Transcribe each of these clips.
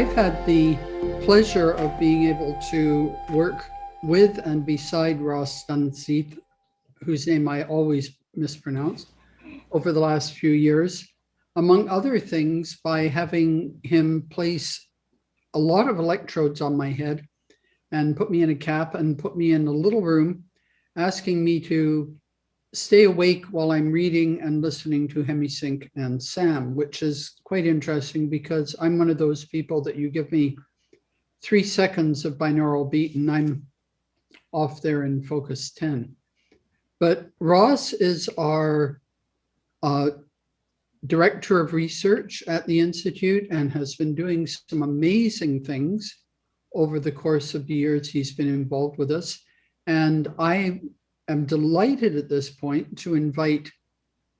I've had the pleasure of being able to work with and beside Ross Dunseath, whose name I always mispronounce, over the last few years, among other things, by having him place a lot of electrodes on my head and put me in a cap and put me in a little room, asking me to stay awake while I'm reading and listening to Hemisync and Sam, which is quite interesting because I'm one of those people that you give me 3 seconds of binaural beat and I'm off there in focus 10. But Ross is our director of research at the Institute and has been doing some amazing things over the course of the years he's been involved with us. And I am delighted at this point to invite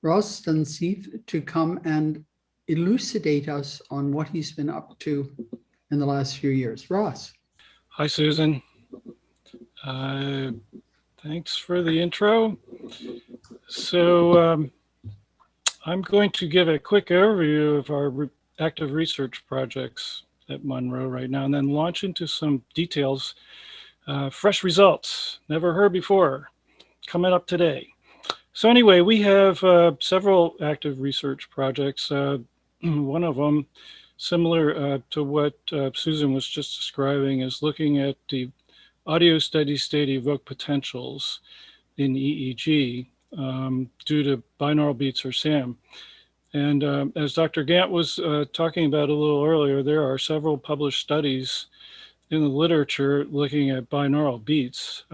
Ross Dunseath to come and elucidate us on what he's been up to in the last few years. Ross. Hi, Susan. Thanks for the intro. So I'm going to give a quick overview of our active research projects at Monroe right now, and then launch into some details, fresh results, never heard before, coming up today. So anyway, we have several active research projects. One of them, similar to what Susan was just describing, is looking at the audio steady state evoked potentials in EEG due to binaural beats or SAM. And as Dr. Gant was talking about a little earlier, there are several published studies in the literature looking at binaural beats.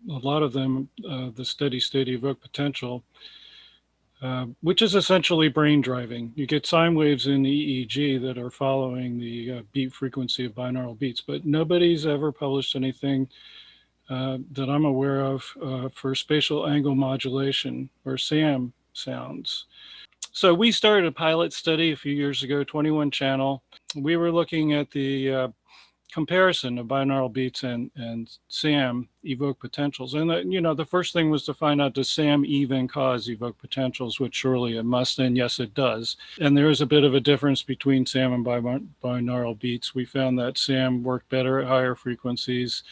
A lot of them, the steady state evoked potential, which is essentially brain driving. You get sine waves in the EEG that are following the beat frequency of binaural beats, but nobody's ever published anything that I'm aware of for spatial angle modulation or SAM sounds. So we started a pilot study a few years ago, 21 channel. We were looking at the comparison of binaural beats and SAM evoked potentials. And the first thing was to find out, does SAM even cause evoked potentials, which surely it must, and yes, it does. And there is a bit of a difference between SAM and binaural beats. We found that SAM worked better at higher frequencies,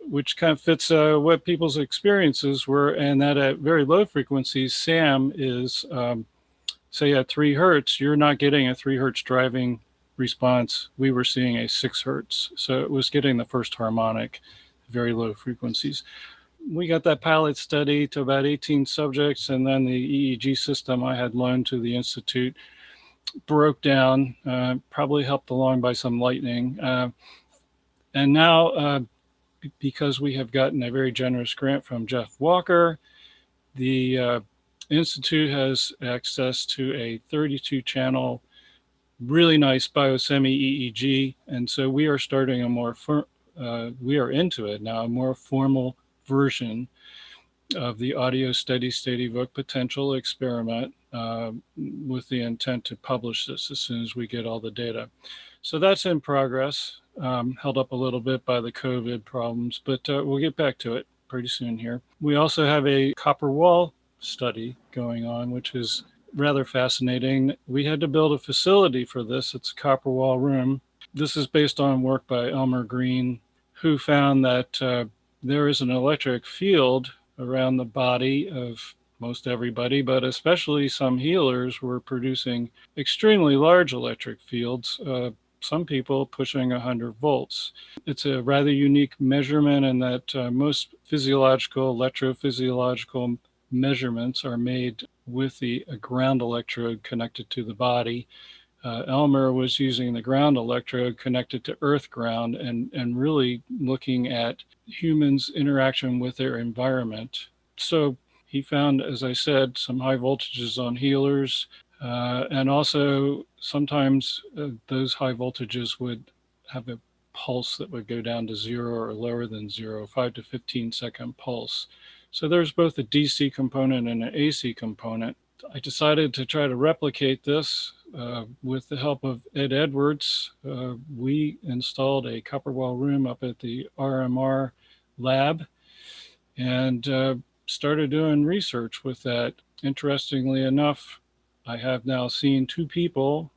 which kind of fits what people's experiences were, and that at very low frequencies, SAM is, say at 3 hertz, you're not getting a 3 hertz driving response. We were seeing a 6 hertz. So it was getting the first harmonic, very low frequencies. We got that pilot study to about 18 subjects, and then the EEG system I had loaned to the Institute broke down, probably helped along by some lightning. And now, because we have gotten a very generous grant from Jeff Walker, the Institute has access to a 32 channel, really nice biosemi EEG. And so we are starting a more, we are into it now, a more formal version of the audio steady state evoked potential experiment with the intent to publish this as soon as we get all the data. So that's in progress, held up a little bit by the COVID problems, but we'll get back to it pretty soon here. We also have a copper wall study going on, which is rather fascinating. We had to build a facility for this. It's a copper wall room. This is based on work by Elmer Green, who found that there is an electric field around the body of most everybody, but especially some healers were producing extremely large electric fields, some people pushing 100 volts. It's a rather unique measurement in that most physiological, electrophysiological measurements are made with the ground electrode connected to the body. Elmer was using the ground electrode connected to earth ground and really looking at humans' interaction with their environment. So he found, as I said, some high voltages on healers, and also sometimes those high voltages would have a pulse that would go down to 0 or lower than 0, 5 to 15 second pulse. So there's both a DC component and an AC component. I decided to try to replicate this with the help of Ed Edwards. We installed a copper wall room up at the RMR lab and started doing research with that. Interestingly enough, I have now seen 2 people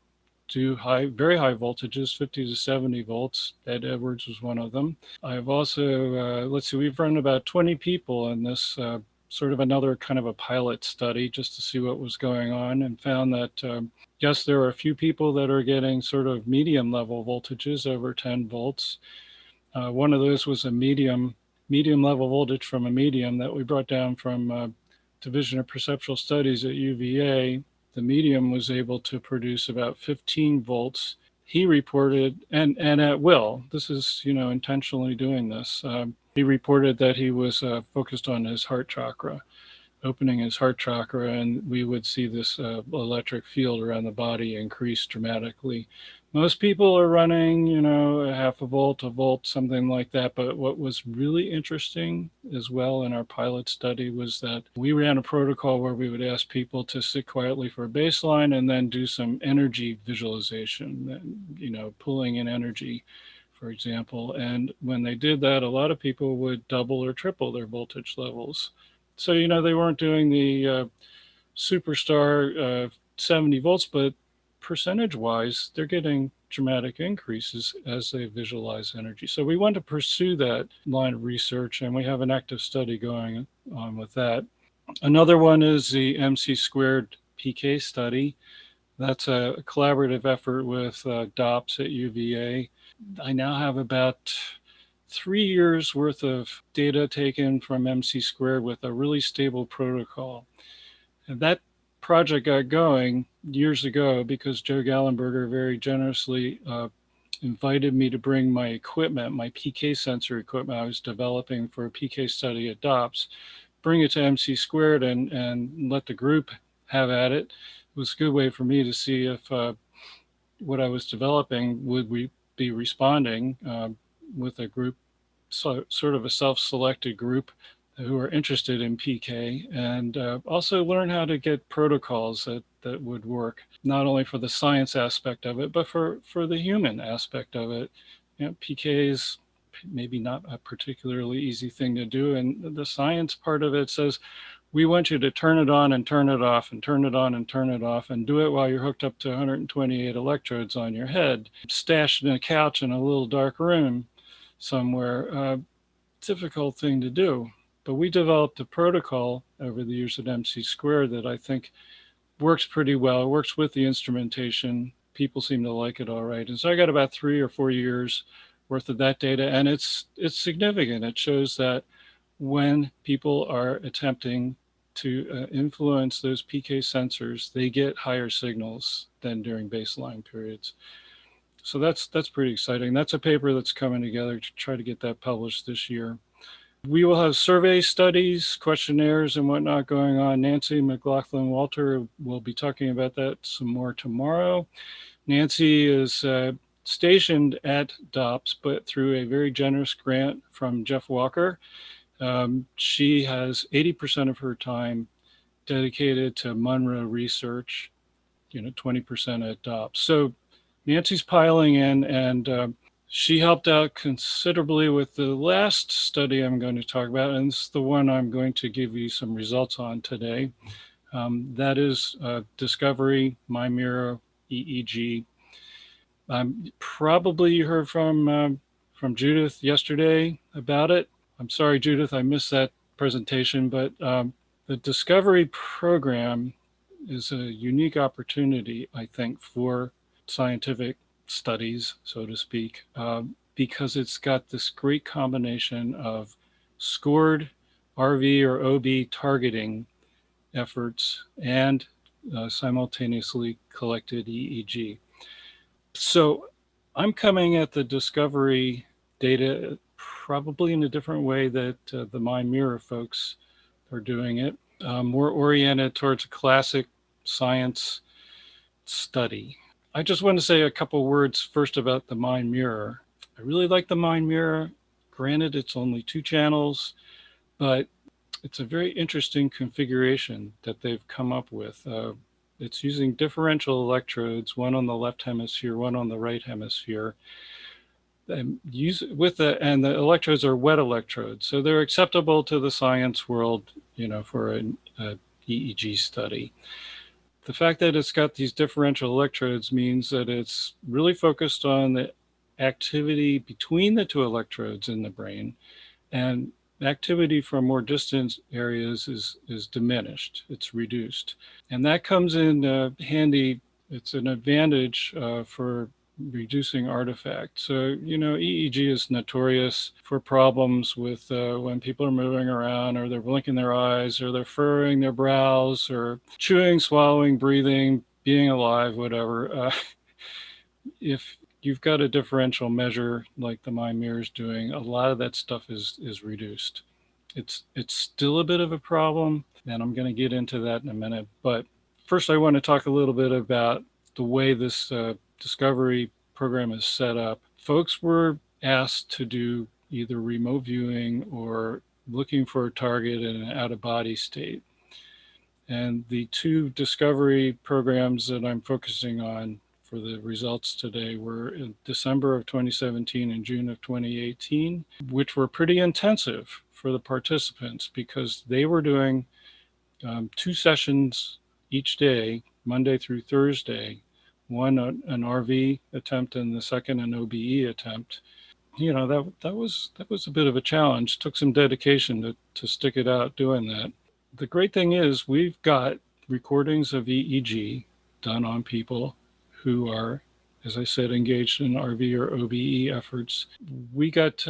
do very high voltages, 50 to 70 volts. Ed Edwards was one of them. I've also, we've run about 20 people in this sort of another kind of a pilot study just to see what was going on, and found that, yes, there are a few people that are getting sort of medium level voltages over 10 volts. One of those was a medium level voltage from a medium that we brought down from Division of Perceptual Studies at UVA. The medium was able to produce about 15 volts. He reported, and at will, this is, intentionally doing this. He reported that he was focused on his heart chakra, opening his heart chakra, and we would see this electric field around the body increase dramatically. Most people are running, a half a volt, something like that. But what was really interesting as well in our pilot study was that we ran a protocol where we would ask people to sit quietly for a baseline and then do some energy visualization, pulling in energy, for example. And when they did that, a lot of people would double or triple their voltage levels. So, they weren't doing the superstar 70 volts, but percentage-wise, they're getting dramatic increases as they visualize energy. So we want to pursue that line of research, and we have an active study going on with that. Another one is the MC squared PK study. That's a collaborative effort with DOPS at UVA. I now have about 3 years worth of data taken from MC squared with a really stable protocol. And that project got going years ago because Joe Gallenberger very generously invited me to bring my equipment, my PK sensor equipment I was developing for a PK study at DOPS, bring it to MC squared and let the group have at it. It was a good way for me to see if what I was developing would be responding with a group, sort of a self-selected group who are interested in PK, and also learn how to get protocols that would work, not only for the science aspect of it, but for the human aspect of it. PK is maybe not a particularly easy thing to do, and the science part of it says, we want you to turn it on and turn it off and turn it on and turn it off, and do it while you're hooked up to 128 electrodes on your head, stashed in a couch in a little dark room somewhere. Difficult thing to do. But we developed a protocol over the years at MC squared that I think works pretty well. It works with the instrumentation. People seem to like it all right. And so I got about 3 or 4 years worth of that data, and it's significant. It shows that when people are attempting to influence those PK sensors, they get higher signals than during baseline periods. So that's pretty exciting. That's a paper that's coming together to try to get that published this year. We will have survey studies, questionnaires, and whatnot going on. Nancy McLaughlin-Walter will be talking about that some more tomorrow. Nancy is stationed at DOPS, but through a very generous grant from Jeff Walker. She has 80% of her time dedicated to Monroe Research, 20% at DOPS. So Nancy's piling in, and she helped out considerably with the last study I'm going to talk about, and this is the one I'm going to give you some results on today. That is Discovery, My Mirror, EEG. Probably you heard from Judith yesterday about it. I'm sorry, Judith, I missed that presentation, but the Discovery program is a unique opportunity, I think, for scientific studies, so to speak, because it's got this great combination of scored RV or OB targeting efforts and simultaneously collected EEG. So I'm coming at the Discovery data probably in a different way that the My Mirror folks are doing it, more oriented towards a classic science study. I just want to say a couple words first about the Mind Mirror. I really like the Mind Mirror. Granted, it's only 2 channels, but it's a very interesting configuration that they've come up with. It's using differential electrodes, one on the left hemisphere, one on the right hemisphere. And the electrodes are wet electrodes, so they're acceptable to the science world, for an EEG study. The fact that it's got these differential electrodes means that it's really focused on the activity between the two electrodes in the brain, and activity from more distant areas is diminished, it's reduced. And that comes in handy. It's an advantage for reducing artifacts. So, EEG is notorious for problems with when people are moving around, or they're blinking their eyes, or they're furrowing their brows, or chewing, swallowing, breathing, being alive, whatever. If you've got a differential measure like the mind mirror is doing, a lot of that stuff is reduced. It's still a bit of a problem, and I'm going to get into that in a minute. But first, I want to talk a little bit about the way this discovery program is set up. Folks were asked to do either remote viewing or looking for a target in an out-of-body state. And the two discovery programs that I'm focusing on for the results today were in December of 2017 and June of 2018, which were pretty intensive for the participants because they were doing 2 sessions each day, Monday through Thursday, one an RV attempt and the second an OBE attempt. That was a bit of a challenge. Took some dedication to stick it out doing that. The great thing is we've got recordings of EEG done on people who are, as I said, engaged in RV or OBE efforts. We got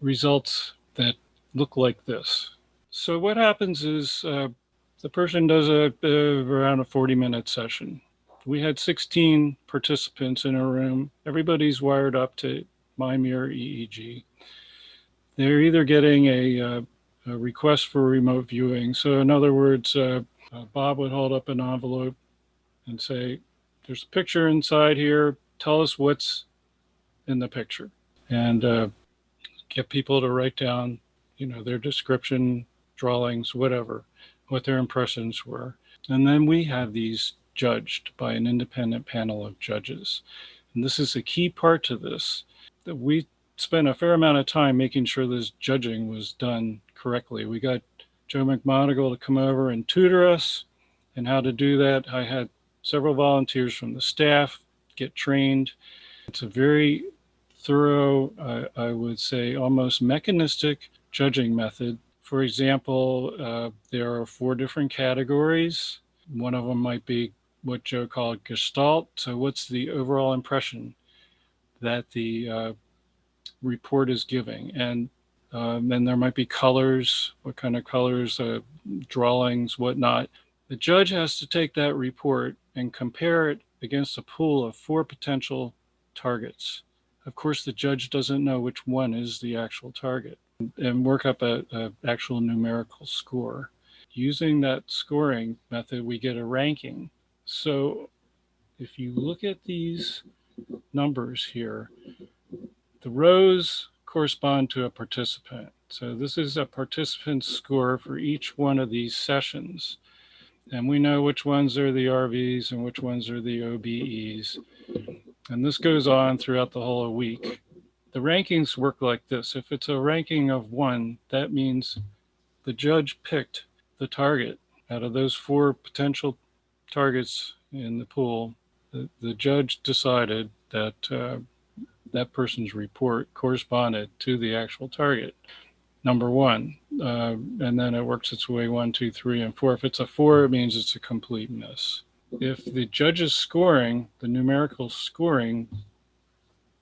results that look like this. So what happens is the person does around a 40-minute session. We had 16 participants in a room. Everybody's wired up to mind mirror EEG. They're either getting a request for remote viewing. So in other words, Bob would hold up an envelope and say, there's a picture inside here. Tell us what's in the picture. And get people to write down, their description, drawings, whatever, what their impressions were. And then we have these judged by an independent panel of judges. And this is a key part to this, that we spent a fair amount of time making sure this judging was done correctly. We got Joe McMonigal to come over and tutor us in how to do that. I had several volunteers from the staff get trained. It's a very thorough, I would say almost mechanistic judging method. For example, there are 4 different categories. One of them might be what Joe called gestalt. So what's the overall impression that the report is giving? And then there might be colors, what kind of colors, drawings, whatnot. The judge has to take that report and compare it against a pool of 4 potential targets. Of course, the judge doesn't know which one is the actual target, and work up a actual numerical score. Using that scoring method, we get a ranking. So if you look at these numbers here, the rows correspond to a participant. So this is a participant score for each one of these sessions. And we know which ones are the RVs and which ones are the OBEs. And this goes on throughout the whole week. The rankings work like this. If it's a ranking of 1, that means the judge picked the target out of those 4 potential targets in the pool. The judge decided that that person's report corresponded to the actual target, number 1. And then it works its way 1, 2, 3, and 4. If it's a 4, it means it's a complete miss. If the judge's scoring, the numerical scoring,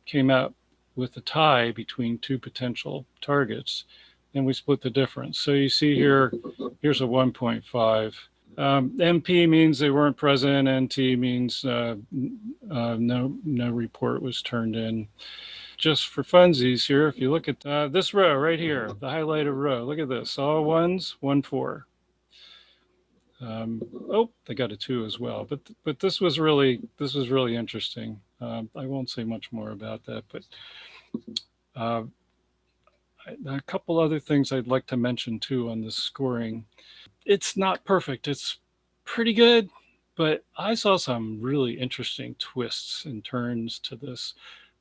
came out with a tie between 2 potential targets, then we split the difference. So you see here, here's a 1.5. MP means they weren't present. NT means no report was turned in. Just for funsies here, if you look at this row right here, the highlighted row, look at this, all 1s, 1, 4. They got a 2 as well, but this was really interesting. I won't say much more about that, but a couple other things I'd like to mention too on this scoring. It's not perfect. It's pretty good, but I saw some really interesting twists and turns to this.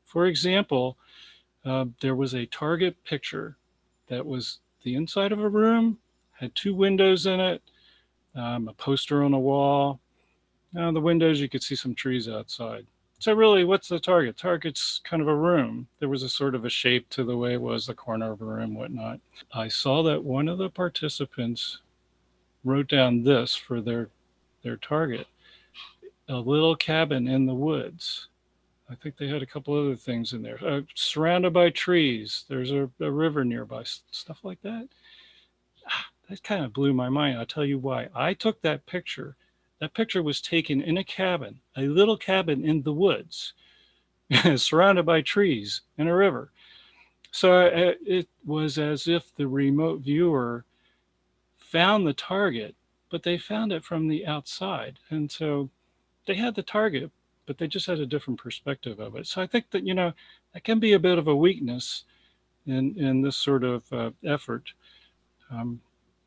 For example, there was a target picture that was the inside of a room, had 2 windows in it, a poster on a wall, Now the windows, you could see some trees outside. So really, what's the target? Target's kind of a room. There was a sort of a shape to the way it was, the corner of a room, whatnot. I saw that one of the participants wrote down this for their target, a little cabin in the woods. I think they had a couple other things in there. Surrounded by trees. There's a river nearby, stuff like that. That kind of blew my mind. I'll tell you why. I took that picture. That picture was taken in a cabin, a little cabin in the woods, surrounded by trees and a river. So it was as if the remote viewer found the target, but they found it from the outside. And so they had the target, but they just had a different perspective of it. So I think that, that can be a bit of a weakness in this sort of effort.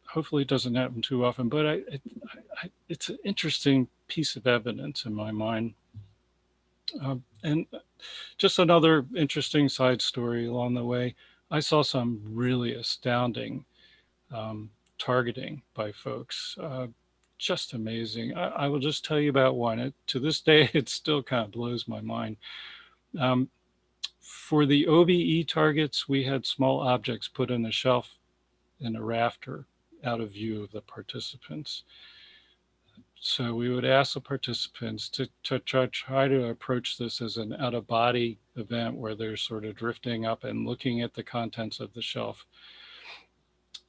Hopefully it doesn't happen too often, but it's an interesting piece of evidence in my mind. And just another interesting side story along the way, I saw some really astounding targeting by folks. Just amazing. I will just tell you about one. To this day, it still kind of blows my mind. For the OBE targets, we had small objects put on a shelf in a rafter out of view of the participants. So we would ask the participants to try to approach this as an out-of-body event where they're sort of drifting up and looking at the contents of the shelf.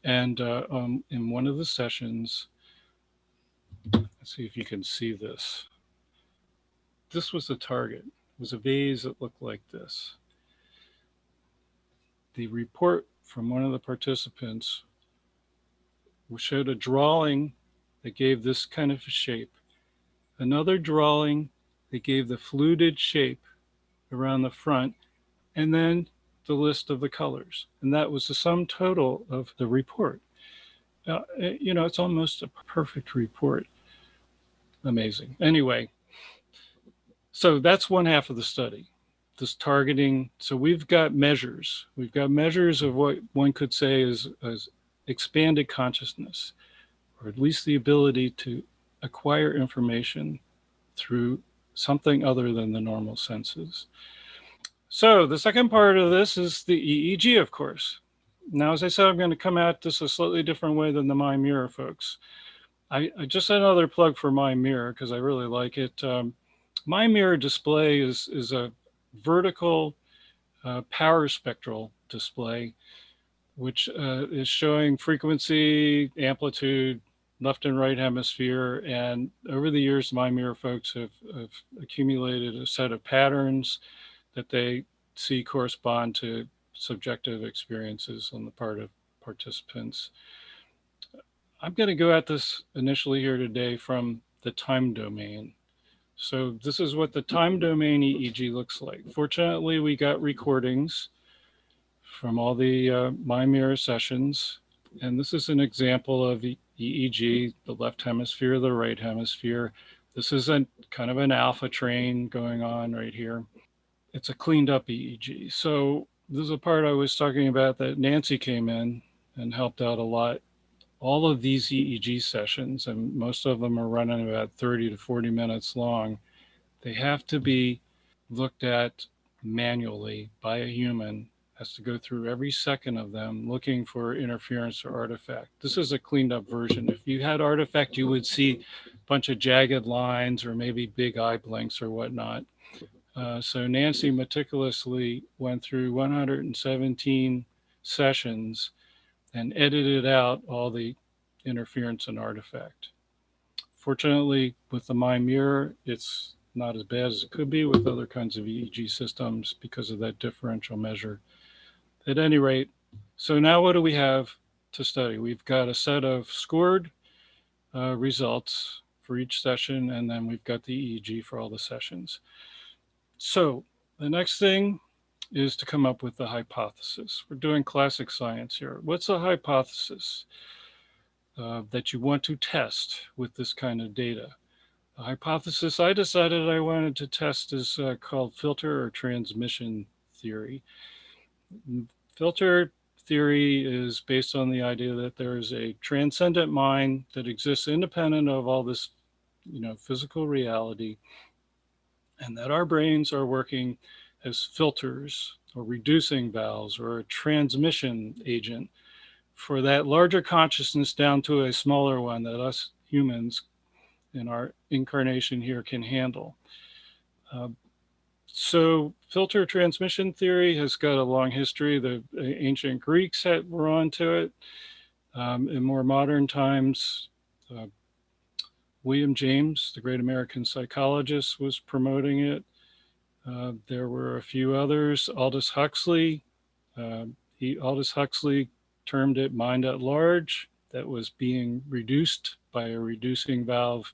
And in one of the sessions, let's see if you can see this. This was the target. It was a vase that looked like this. The report from one of the participants showed a drawing that gave this kind of a shape. Another drawing that gave the fluted shape around the front, and then the list of the colors. And that was the sum total of the report. It's almost a perfect report. Amazing. Anyway, so that's one half of the study, this targeting. So we've got measures. We've got measures of what one could say is expanded consciousness, or at least the ability to acquire information through something other than the normal senses. So the second part of this is the EEG, of course. Now, as I said, I'm going to come at this a slightly different way than the MyMirror folks. I just another plug for MyMirror because I really like it. MyMirror display is a vertical power spectral display, which is showing frequency, amplitude, left and right hemisphere. And over the years, MyMirror folks have accumulated a set of patterns that they see correspond to subjective experiences on the part of participants. I'm going to go at this initially here today from the time domain. So this is what the time domain EEG looks like. Fortunately, we got recordings from all the MyMirror sessions. And this is an example of EEG, the left hemisphere, the right hemisphere. This is kind of an alpha train going on right here. It's a cleaned up EEG. So this is a part I was talking about that Nancy came in and helped out a lot. All of these EEG sessions, and most of them are running about 30 to 40 minutes long, they have to be looked at manually by a human, has to go through every second of them looking for interference or artifact. This is a cleaned up version. If you had artifact, you would see a bunch of jagged lines or maybe big eye blinks or whatnot. So Nancy meticulously went through 117 sessions and edited out all the interference and artifact. Fortunately, with the MyMirror, it's not as bad as it could be with other kinds of EEG systems because of that differential measure. At any rate, so now what do we have to study? We've got a set of scored results for each session, and then we've got the EEG for all the sessions. So the next thing is to come up with the hypothesis. We're doing classic science here. What's a hypothesis that you want to test with this kind of data? A hypothesis I decided I wanted to test is called filter or transmission theory. Filter theory is based on the idea that there is a transcendent mind that exists independent of all this physical reality, and that our brains are working as filters or reducing valves or a transmission agent for that larger consciousness down to a smaller one that us humans in our incarnation here can handle. So filter transmission theory has got a long history. The ancient Greeks were onto it. In more modern times, William James, the great American psychologist, was promoting it. There were a few others. Aldous Huxley termed it mind at large, that was being reduced by a reducing valve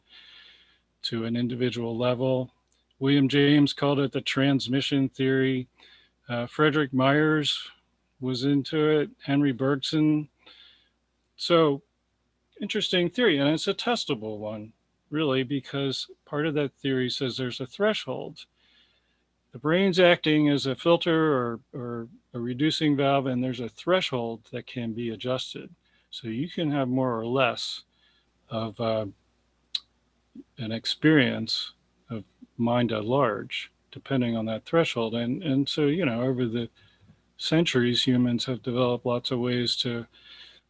to an individual level. William James called it the transmission theory. Frederick Myers was into it. Henry Bergson. So interesting theory, and it's a testable one, really, because part of that theory says there's a threshold. The brain's acting as a filter or a reducing valve, and there's a threshold that can be adjusted. So you can have more or less of an experience of mind at large, depending on that threshold. And so, over the centuries, humans have developed lots of ways to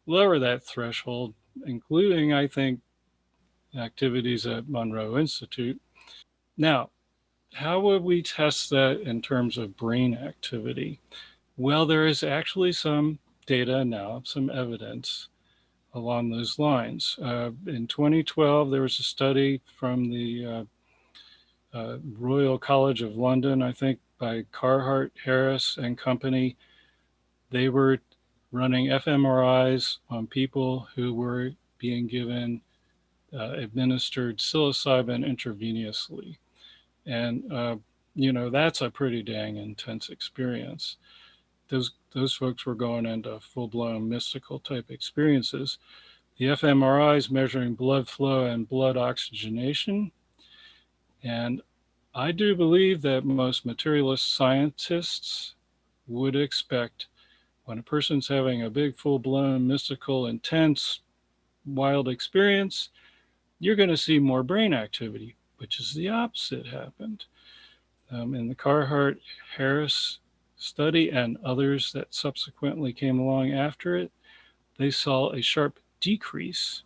lower that threshold, including, I think, activities at Monroe Institute. Now, how would we test that in terms of brain activity? Well, there is actually some data now, some evidence along those lines. In 2012, there was a study from the Royal College of London, I think, by Carhart, Harris and Company. They were running fMRIs on people who were being given administered psilocybin intravenously. And, that's a pretty dang intense experience. Those folks were going into full-blown mystical type experiences. The fMRI is measuring blood flow and blood oxygenation. And I do believe that most materialist scientists would expect when a person's having a big, full-blown, mystical, intense, wild experience, you're going to see more brain activity, which is the opposite happened. In the Carhart-Harris study and others that subsequently came along after it, they saw a sharp decrease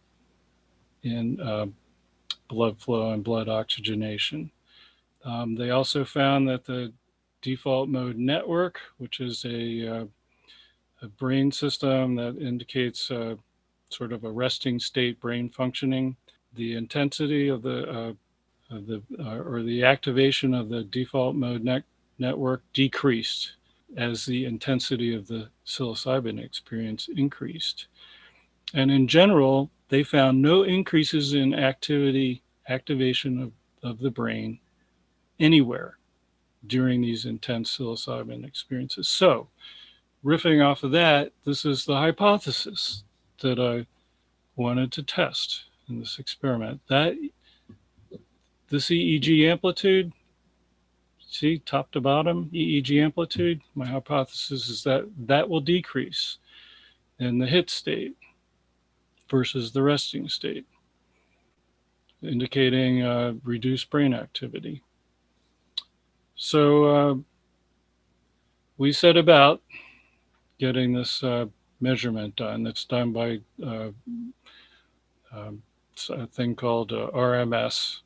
in blood flow and blood oxygenation. They also found that the default mode network, which is a brain system that indicates sort of a resting state brain functioning, the intensity of the activation of the default mode network decreased as the intensity of the psilocybin experience increased. And in general, they found no increases in activation of the brain anywhere during these intense psilocybin experiences. So, riffing off of that, this is the hypothesis that I wanted to test in this experiment. That this EEG amplitude, see, top to bottom, EEG amplitude, my hypothesis is that will decrease in the hit state versus the resting state, indicating reduced brain activity. So we set about getting this measurement done. That's done by a thing called RMS.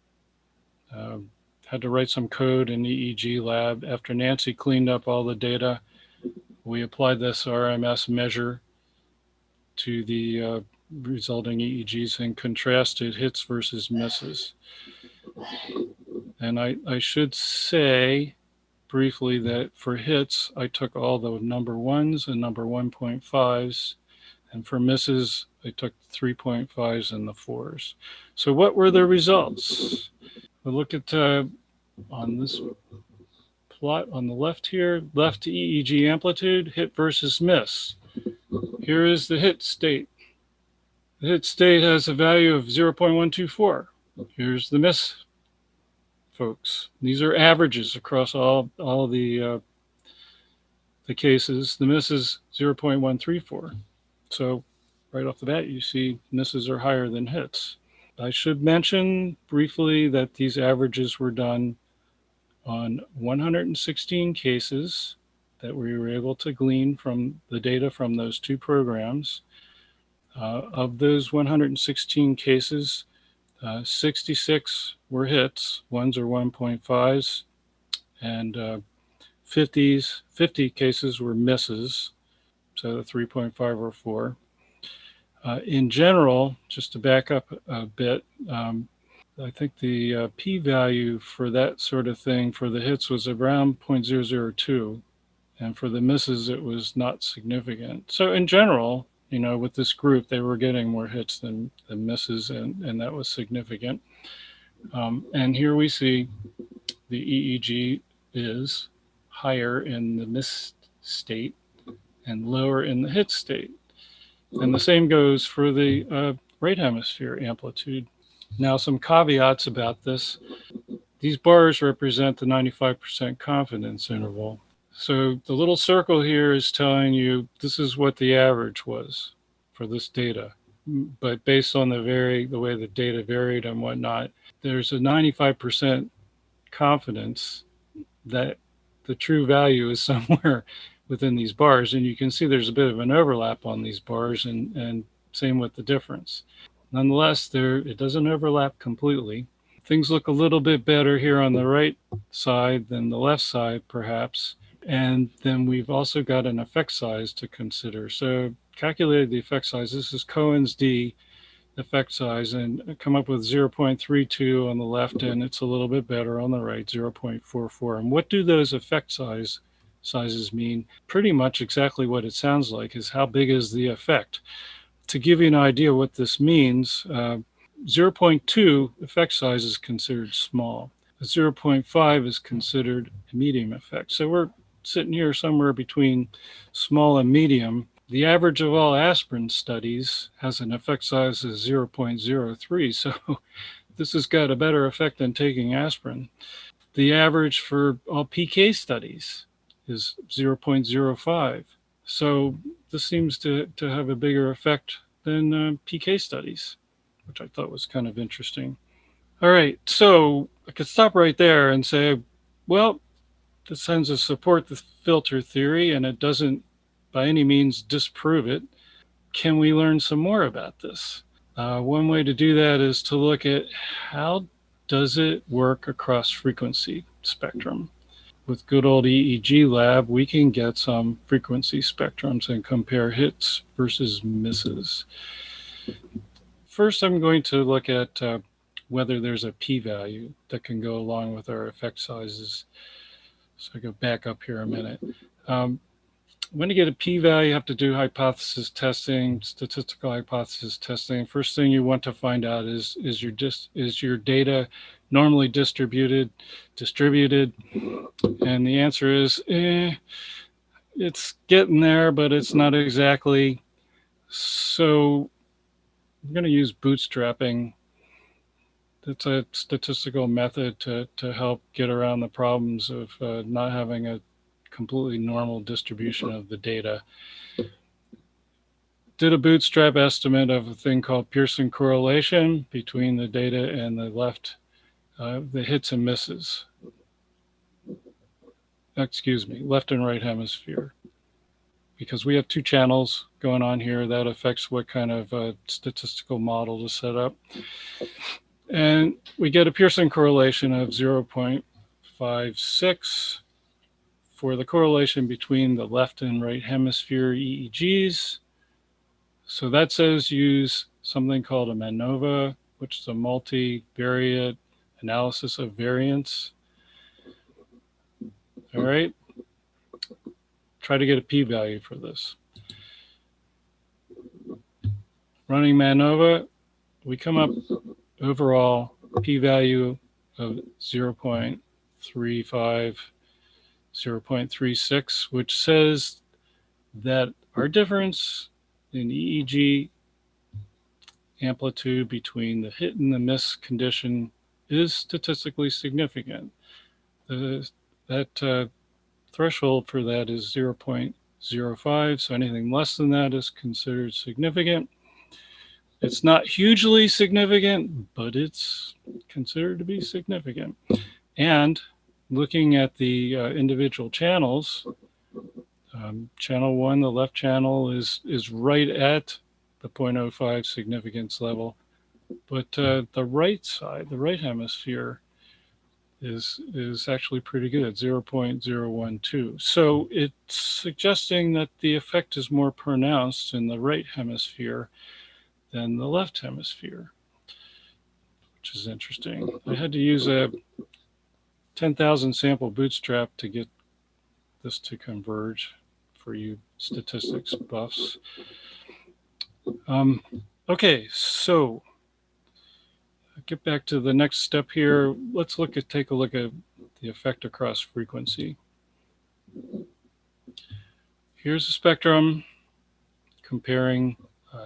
Had to write some code in EEG lab. After Nancy cleaned up all the data, we applied this RMS measure to the resulting EEGs and contrasted hits versus misses. And I should say briefly that for hits, I took all the number ones and number 1.5s, and for misses, I took 3.5s and the 4s. So what were the results? We'll look at on this plot on the left here, left EEG amplitude, hit versus miss. Here is the hit state. The hit state has a value of 0.124. Here's the miss, folks. These are averages across all the cases. The miss is 0.134. So right off the bat, you see misses are higher than hits. I should mention briefly that these averages were done on 116 cases that we were able to glean from the data from those two programs. Of those 116 cases, 66 were hits, ones or 1.5s, and 50 cases were misses, so the 3.5 or 4. In general, just to back up a bit, I think the p-value for that sort of thing for the hits was around 0.002, and for the misses, it was not significant. So in general, with this group, they were getting more hits than misses, and that was significant. And here we see the EEG is higher in the miss state and lower in the hit state. And the same goes for the right hemisphere amplitude. Now, some caveats about this. These bars represent the 95% confidence interval. So the little circle here is telling you this is what the average was for this data. But based on the way the data varied and whatnot, there's a 95% confidence that the true value is somewhere within these bars. And you can see there's a bit of an overlap on these bars, and same with the difference. Nonetheless, it doesn't overlap completely. Things look a little bit better here on the right side than the left side, perhaps. And then we've also got an effect size to consider. So calculated the effect size. This is Cohen's D effect size, and come up with 0.32 on the left, and it's a little bit better on the right, 0.44. And what do those effect sizes mean? Pretty much exactly what it sounds like, is how big is the effect. To give you an idea what this means, 0.2 effect size is considered small. 0.5 is considered a medium effect. So we're sitting here somewhere between small and medium. The average of all aspirin studies has an effect size of 0.03. So this has got a better effect than taking aspirin. The average for all PK studies is 0.05. So this seems to have a bigger effect than PK studies, which I thought was kind of interesting. All right, so I could stop right there and say, well, this tends to support the filter theory, and it doesn't by any means disprove it. Can we learn some more about this? One way to do that is to look at how does it work across frequency spectrum. With good old EEG lab, we can get some frequency spectrums and compare hits versus misses. First, I'm going to look at whether there's a p-value that can go along with our effect sizes. So I go back up here a minute. When you get a p-value, you have to do hypothesis testing, statistical hypothesis testing. First thing you want to find out is your data normally distributed? And the answer is, it's getting there, but it's not exactly. So I'm going to use bootstrapping. That's a statistical method to help get around the problems of not having a completely normal distribution of the data. Did a bootstrap estimate of a thing called Pearson correlation between the data and the left, the hits and misses. Left and right hemisphere. Because we have two channels going on here, that affects what kind of statistical model to set up. And we get a Pearson correlation of 0.56 for the correlation between the left and right hemisphere EEGs. So that says use something called a MANOVA, which is a multivariate analysis of variance. All right. Try to get a p-value for this. Running MANOVA, we come up overall p-value of 0.35, 0.36, which says that our difference in EEG amplitude between the hit and the miss condition is statistically significant. That threshold for that is 0.05, so anything less than that is considered significant. It's not hugely significant, but it's considered to be significant. And looking at the individual channels, channel 1, the left channel, is right at the 0.05 significance level. But the right side, the right hemisphere, is actually pretty good at 0.012. So it's suggesting that the effect is more pronounced in the right hemisphere than the left hemisphere, which is interesting. I had to use a 10,000 sample bootstrap to get this to converge for you statistics buffs. Okay, so get back to the next step here. Let's take a look at the effect across frequency. Here's a spectrum comparing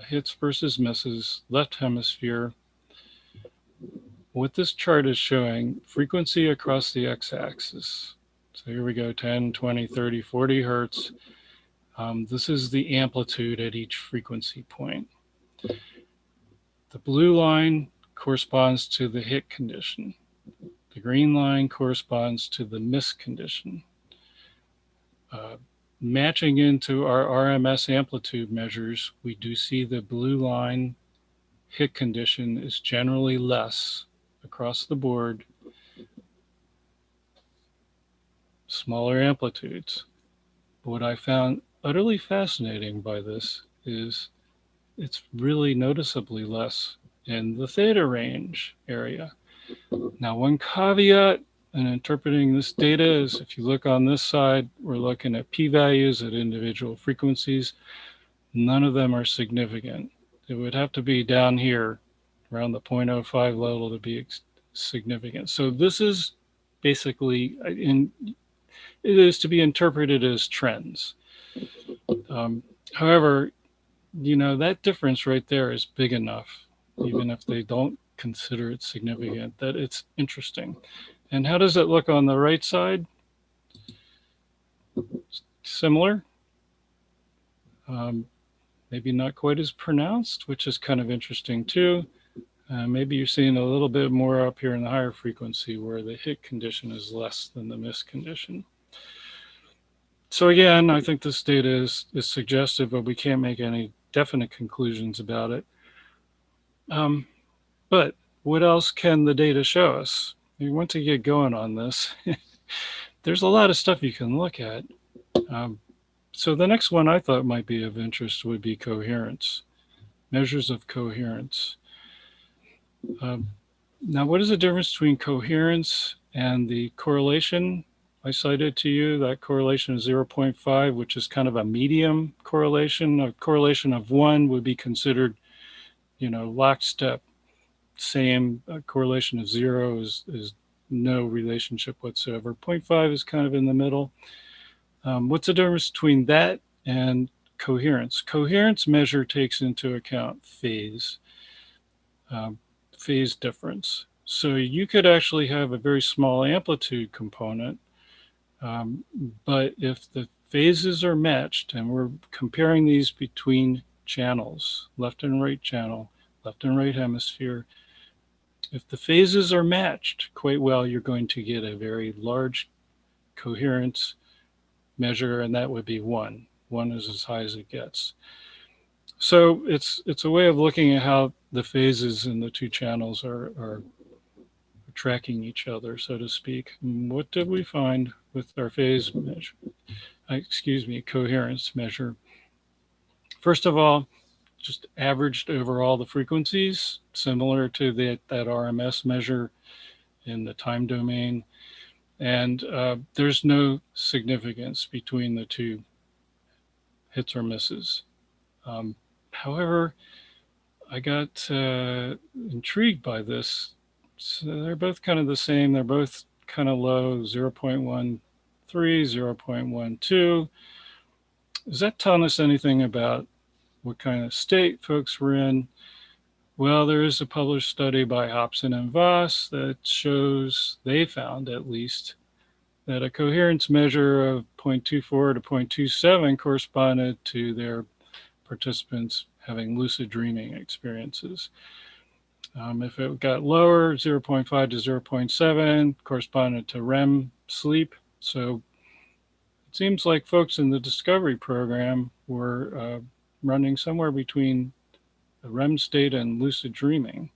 hits versus misses, left hemisphere. What this chart is showing, frequency across the x-axis. So here we go, 10, 20, 30, 40 hertz. This is the amplitude at each frequency point. The blue line corresponds to the hit condition. The green line corresponds to the miss condition. Matching into our RMS amplitude measures, we do see the blue line hit condition is generally less across the board, smaller amplitudes. But what I found utterly fascinating by this is it's really noticeably less in the theta range area. Now, one caveat in interpreting this data is if you look on this side, we're looking at p-values at individual frequencies. None of them are significant. It would have to be down here around the 0.05 level to be significant. So this is basically, it is to be interpreted as trends. However, you know, that difference right there is big enough, even if they don't consider it significant, that it's interesting. And how does it look on the right side? Similar. Maybe not quite as pronounced, which is kind of interesting too. Maybe you're seeing a little bit more up here in the higher frequency where the hit condition is less than the miss condition. So again, I think this data is suggestive, but we can't make any definite conclusions about it. But what else can the data show us? We want to get going on this. There's a lot of stuff you can look at. So the next one I thought might be of interest would be coherence, measures of coherence. Now, what is the difference between coherence and the correlation I cited to you? That correlation is 0.5, which is kind of a medium correlation. A correlation of 1 would be considered, you know, lockstep. Same. A correlation of 0 is no relationship whatsoever. 0.5 is kind of in the middle. What's the difference between that and coherence? Coherence measure takes into account phase difference. So you could actually have a very small amplitude component, but if the phases are matched, and we're comparing these between channels, left and right channel, left and right hemisphere, if the phases are matched quite well, you're going to get a very large coherence measure, and that would be 1. 1 is as high as it gets. So it's a way of looking at how the phases in the two channels are tracking each other, so to speak. And what did we find with our phase measure? Coherence measure. First of all, just averaged over all the frequencies, similar to that RMS measure in the time domain. And there's no significance between the two hits or misses. However, I got intrigued by this. So they're both kind of the same. They're both kind of low, 0.13, 0.12. Does that tell us anything about what kind of state folks were in? Well, there is a published study by Hobson and Voss that shows, they found at least, that a coherence measure of 0.24 to 0.27 corresponded to their participants having lucid dreaming experiences. If it got lower, 0.5 to 0.7 corresponded to REM sleep. So it seems like folks in the discovery program were running somewhere between a REM state and lucid dreaming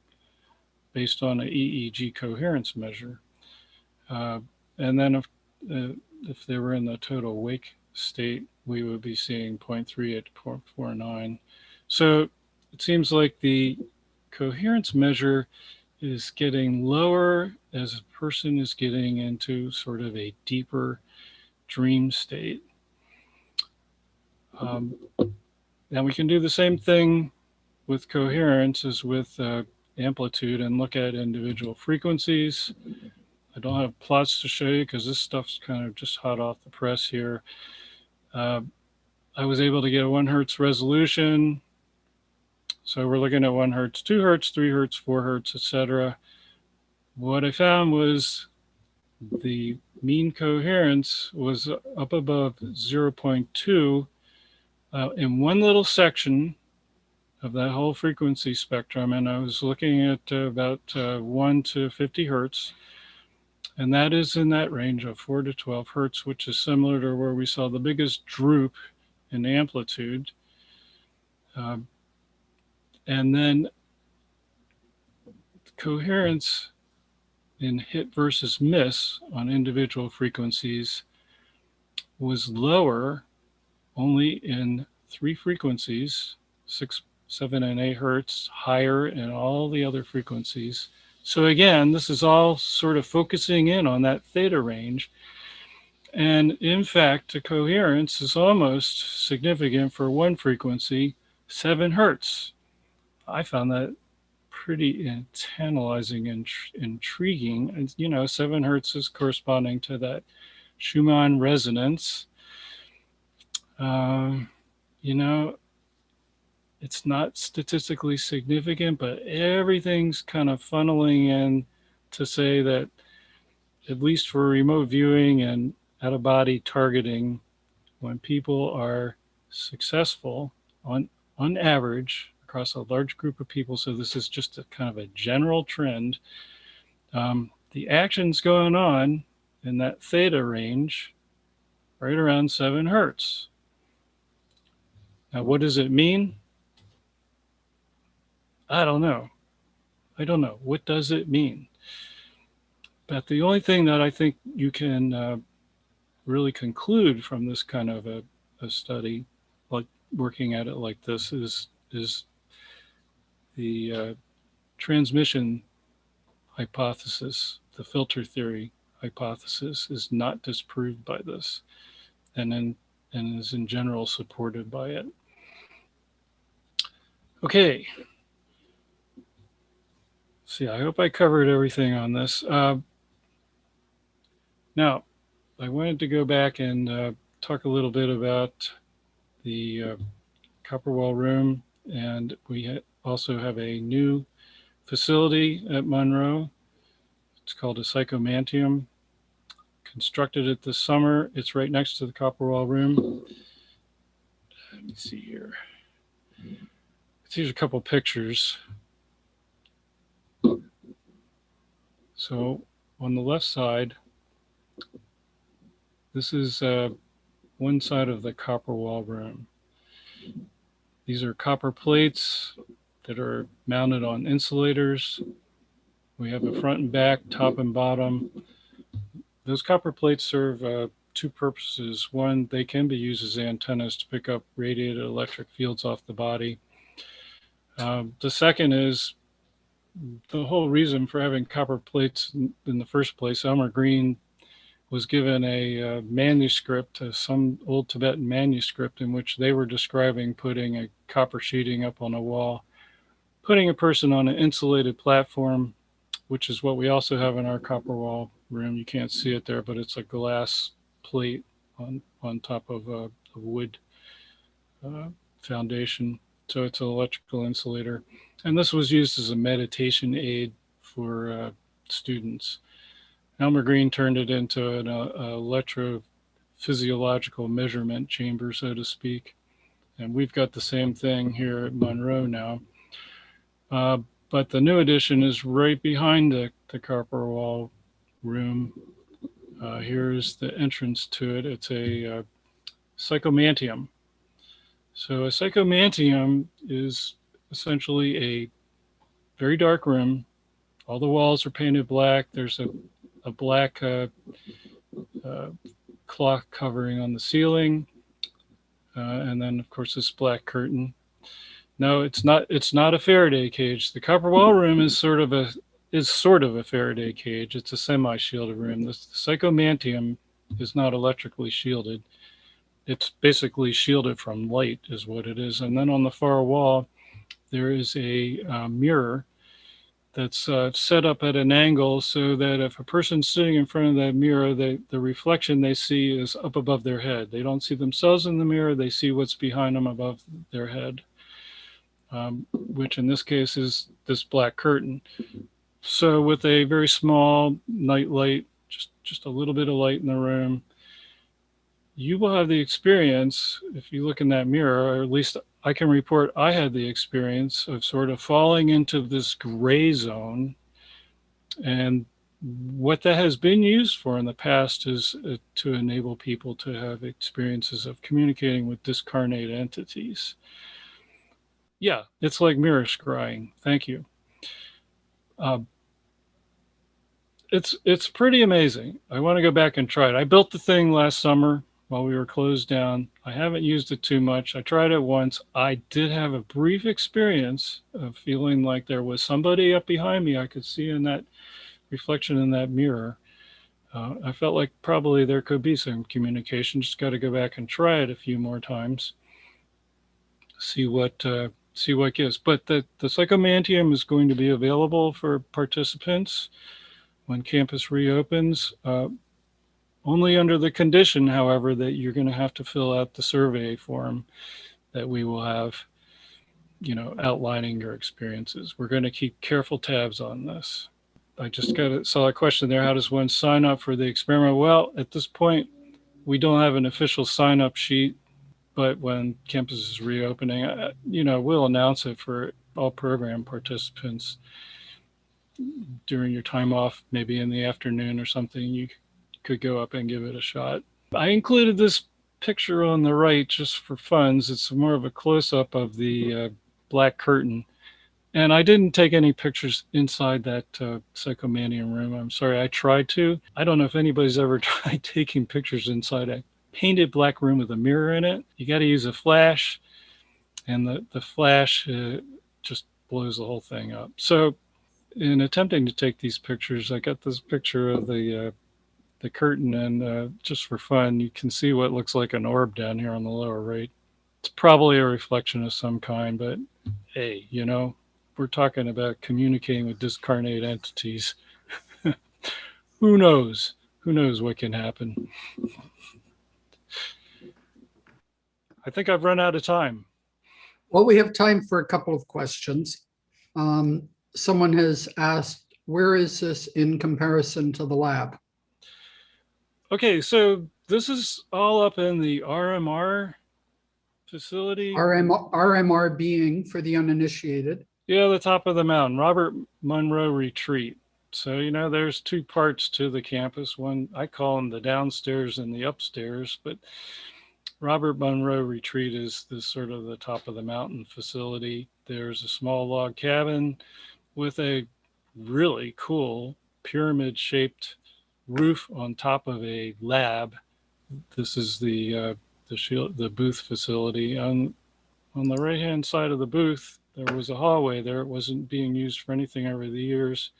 based on an EEG coherence measure. And then if they were in the total awake state, we would be seeing 0.38 to 0.49. So it seems like the coherence measure is getting lower as a person is getting into sort of a deeper dream state. And we can do the same thing with coherence as with amplitude and look at individual frequencies. I don't have plots to show you because this stuff's kind of just hot off the press here. I was able to get a 1 hertz resolution. So we're looking at 1 hertz, 2 hertz, 3 hertz, 4 hertz, etc. What I found was the mean coherence was up above 0.2 in one little section of that whole frequency spectrum. And I was looking at about 1 to 50 hertz. And that is in that range of 4 to 12 hertz, which is similar to where we saw the biggest droop in amplitude. And then coherence in hit versus miss on individual frequencies was lower only in 3 frequencies, 6, 7, and 8 hertz, higher in all the other frequencies. So again, this is all sort of focusing in on that theta range. And in fact, the coherence is almost significant for one frequency, 7 hertz. I found that pretty tantalizing and intriguing. And, you know, 7 hertz is corresponding to that Schumann resonance. You know, it's not statistically significant, but everything's kind of funneling in to say that, at least for remote viewing and out-of-body targeting, when people are successful on average across a large group of people, so this is just a kind of a general trend, the action's going on in that theta range right around 7 hertz. Now, what does it mean? I don't know. What does it mean? But the only thing that I think you can really conclude from this kind of a study, like working at it like this, is the transmission hypothesis, the filter theory hypothesis, is not disproved by this, and is in general supported by it. Okay. See, I hope I covered everything on this. Now, I wanted to go back and talk a little bit about the Copper Wall Room, and we also have a new facility at Monroe. It's called a Psychomanteum. Constructed it this summer. It's right next to the Copper Wall Room. Let me see here. Here's a couple pictures. So on the left side, this is one side of the Copper Wall Room. These are copper plates that are mounted on insulators. We have a front and back, top and bottom. Those copper plates serve 2 purposes. One, they can be used as antennas to pick up radiated electric fields off the body. The second is the whole reason for having copper plates in the first place. Elmer Green was given a manuscript, some old Tibetan manuscript, in which they were describing putting a copper sheeting up on a wall, putting a person on an insulated platform, which is what we also have in our Copper Wall Room. You can't see it there, but it's a glass plate on top of a wood foundation. So it's an electrical insulator. And this was used as a meditation aid for students. Elmer Green turned it into an electrophysiological measurement chamber, so to speak. And we've got the same thing here at Monroe now. But the new addition is right behind the copper wall room. Here's the entrance to it. It's a Psychomanteum. So a Psychomanteum is essentially a very dark room. All the walls are painted black. There's a black cloth covering on the ceiling. And then, of course, this black curtain. No, it's not a Faraday cage. The copper wall room is sort of a Faraday cage. It's a semi-shielded room. The Psychomanteum is not electrically shielded. It's basically shielded from light is what it is. And then on the far wall, there is a mirror that's set up at an angle so that if a person's sitting in front of that mirror, the reflection they see is up above their head. They don't see themselves in the mirror. They see what's behind them above their head, which in this case is this black curtain. So with a very small night light, just a little bit of light in the room, you will have the experience, if you look in that mirror, or at least I can report I had the experience of sort of falling into this gray zone. And what that has been used for in the past is to enable people to have experiences of communicating with discarnate entities. Yeah, it's like mirror scrying. Thank you. It's pretty amazing. I want to go back and try it. I built the thing last summer while we were closed down. I haven't used it too much. I tried it once. I did have a brief experience of feeling like there was somebody up behind me I could see in that reflection in that mirror. I felt like probably there could be some communication. Just got to go back and try it a few more times. See what gives. But the Psychomanteum is going to be available for participants when campus reopens. Only under the condition, however, that you're going to have to fill out the survey form that we will have, outlining your experiences. We're going to keep careful tabs on this. I just saw a question there. How does one sign up for the experiment? Well, at this point, we don't have an official sign-up sheet, but when campus is reopening, we'll announce it for all program participants during your time off, maybe in the afternoon or something. You could go up and give it a shot. I included this picture on the right just for funs. It's more of a close-up of the black curtain. And I didn't take any pictures inside that Psychomanteum room. I'm sorry, I tried to. I don't know if anybody's ever tried taking pictures inside a painted black room with a mirror in it. You got to use a flash, and the flash just blows the whole thing up. So in attempting to take these pictures, I got this picture of the curtain, and just for fun, you can see what looks like an orb down here on the lower right. It's probably a reflection of some kind, but hey, we're talking about communicating with discarnate entities. Who knows? Who knows what can happen? I think I've run out of time. Well, we have time for a couple of questions. Someone has asked, where is this in comparison to the lab? Okay, so this is all up in the RMR facility. RMR being, for the uninitiated. Yeah, the top of the mountain, Robert Monroe Retreat. So, there's two parts to the campus. One, I call them the downstairs and the upstairs, but Robert Monroe Retreat is this sort of the top of the mountain facility. There's a small log cabin with a really cool pyramid-shaped roof on top of a lab. This is the booth facility. On the right-hand side of the booth, there was a hallway there. It wasn't being used for anything over the years.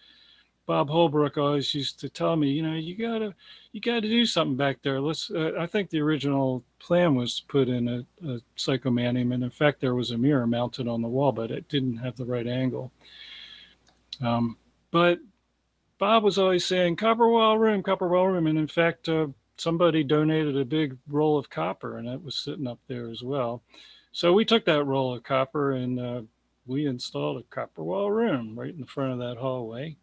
Bob Holbrook always used to tell me, you gotta do something back there. I think the original plan was to put in a Psychomanteum, and in fact, there was a mirror mounted on the wall, but it didn't have the right angle. But Bob was always saying, copper wall room, and in fact, somebody donated a big roll of copper, and it was sitting up there as well. So we took that roll of copper and we installed a copper wall room right in the front of that hallway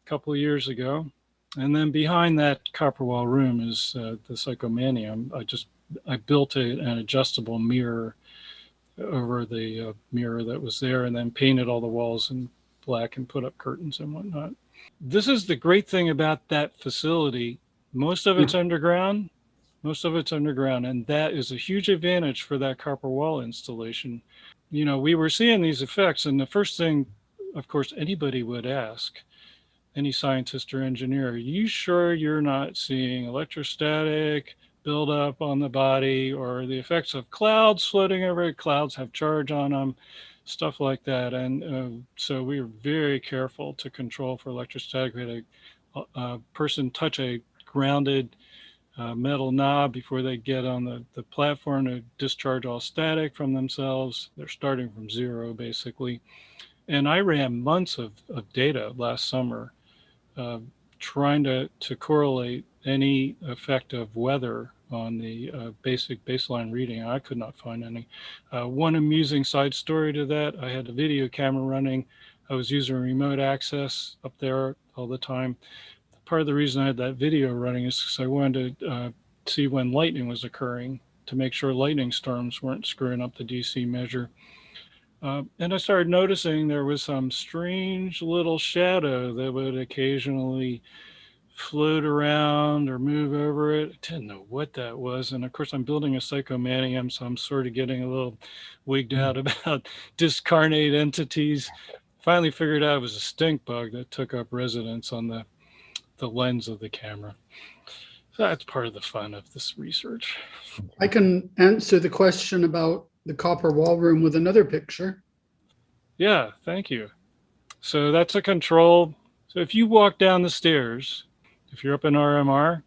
a couple of years ago. And then behind that copper wall room is the Psychomanteum. I built an adjustable mirror over the mirror that was there, and then painted all the walls in black and put up curtains and whatnot. This is the great thing about that facility. Most of it's underground. Most of it's underground, and that is a huge advantage for that copper wall installation. You know, we were seeing these effects, and the first thing, of course, anybody would ask, any scientist or engineer, are you sure you're not seeing electrostatic buildup on the body or the effects of clouds floating over it? Clouds have charge on them, stuff like that. And so we were very careful to control for electrostatic. We had a person touch a grounded metal knob before they get on the platform to discharge all static from themselves. They're starting from zero, basically. And I ran months of data last summer trying to correlate any effect of weather on the basic baseline reading. I could not find any. One amusing side story to that, I had a video camera running. I was using remote access up there all the time. Part of the reason I had that video running is because I wanted to see when lightning was occurring to make sure lightning storms weren't screwing up the DC measure. And I started noticing there was some strange little shadow that would occasionally float around or move over it. I didn't know what that was. And of course, I'm building a Psychomanteum, so I'm sort of getting a little wigged out about discarnate entities. Finally figured out it was a stink bug that took up residence on the lens of the camera. So that's part of the fun of this research. I can answer the question about the copper wall room with another picture. Yeah, thank you. So that's a control. So if you walk down the stairs, if you're up in RMR,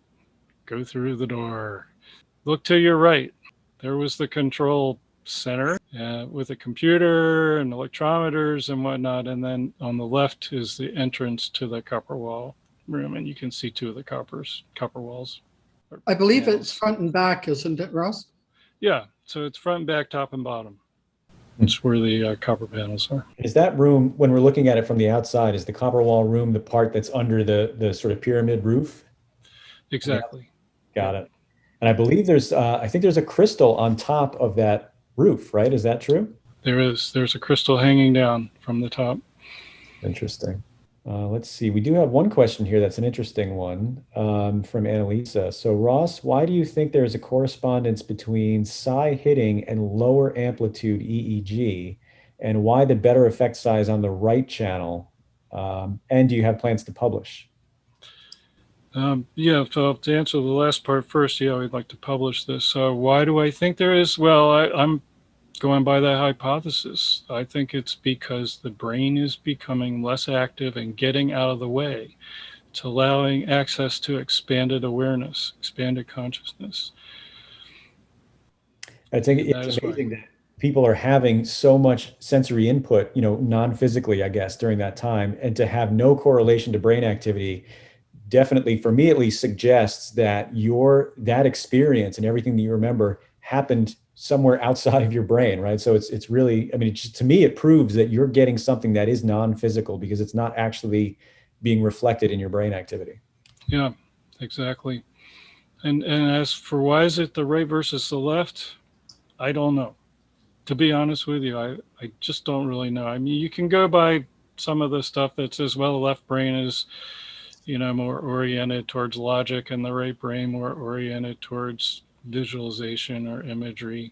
go through the door. Look to your right. There was the control center with a computer and electrometers and whatnot. And then on the left is the entrance to the copper wall room. And you can see two of the copper walls. I believe it's front and back, isn't it, Ross? Yeah, so it's front, back, top, and bottom. That's where the copper panels are. Is that room, when we're looking at it from the outside, is the copper wall room the part that's under the sort of pyramid roof? Exactly. Yeah. Got it. And I believe I think there's a crystal on top of that roof, right? Is that true? There is. There's a crystal hanging down from the top. Interesting. Let's see. We do have one question here that's an interesting one from Annalisa. So Ross, why do you think there is a correspondence between psi hitting and lower amplitude EEG, and why the better effect size on the right channel? And do you have plans to publish? Yeah, so to answer the last part first, yeah, we'd like to publish this. Why do I think there is? Well, I'm going by that hypothesis. I think it's because the brain is becoming less active and getting out of the way. It's allowing access to expanded awareness, expanded consciousness. I think it's amazing that people are having so much sensory input, non-physically, I guess, during that time, and to have no correlation to brain activity definitely, for me at least, suggests that that experience and everything that you remember happened somewhere outside of your brain, right? So it's really, I mean, to me, it proves that you're getting something that is non-physical because it's not actually being reflected in your brain activity. Yeah, exactly. And as for why is it the right versus the left, I don't know. To be honest with you, I just don't really know. I mean, you can go by some of the stuff that says, well, the left brain is, more oriented towards logic and the right brain more oriented towards visualization or imagery.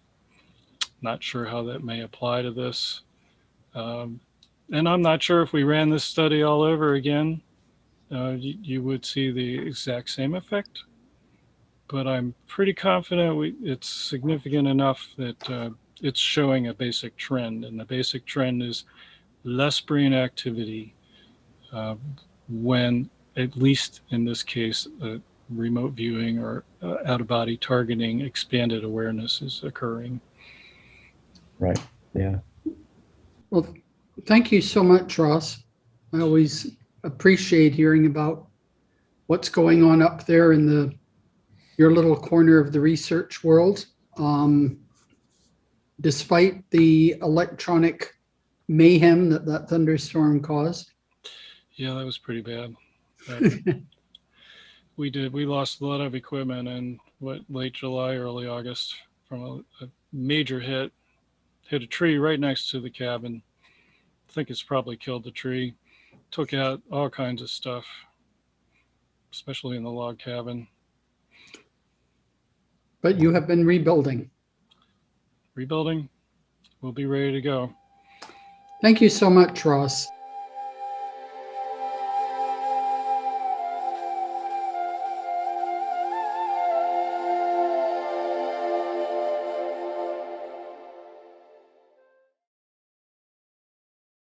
Not sure how that may apply to this. And I'm not sure if we ran this study all over again, you would see the exact same effect. But I'm pretty confident it's significant enough that it's showing a basic trend. And the basic trend is less brain activity when, at least in this case, remote viewing or out-of-body targeting expanded awareness is occurring. Right. Yeah. Well, thank you so much, Ross. I always appreciate hearing about what's going on up there in your little corner of the research world. Despite the electronic mayhem that thunderstorm caused. Yeah, that was pretty bad. We lost a lot of equipment in late July, early August from a major hit. hit a tree right next to the cabin. I think it's probably killed the tree. Took out all kinds of stuff, especially in the log cabin. But you have been rebuilding. Rebuilding, we'll be ready to go. Thank you so much, Ross.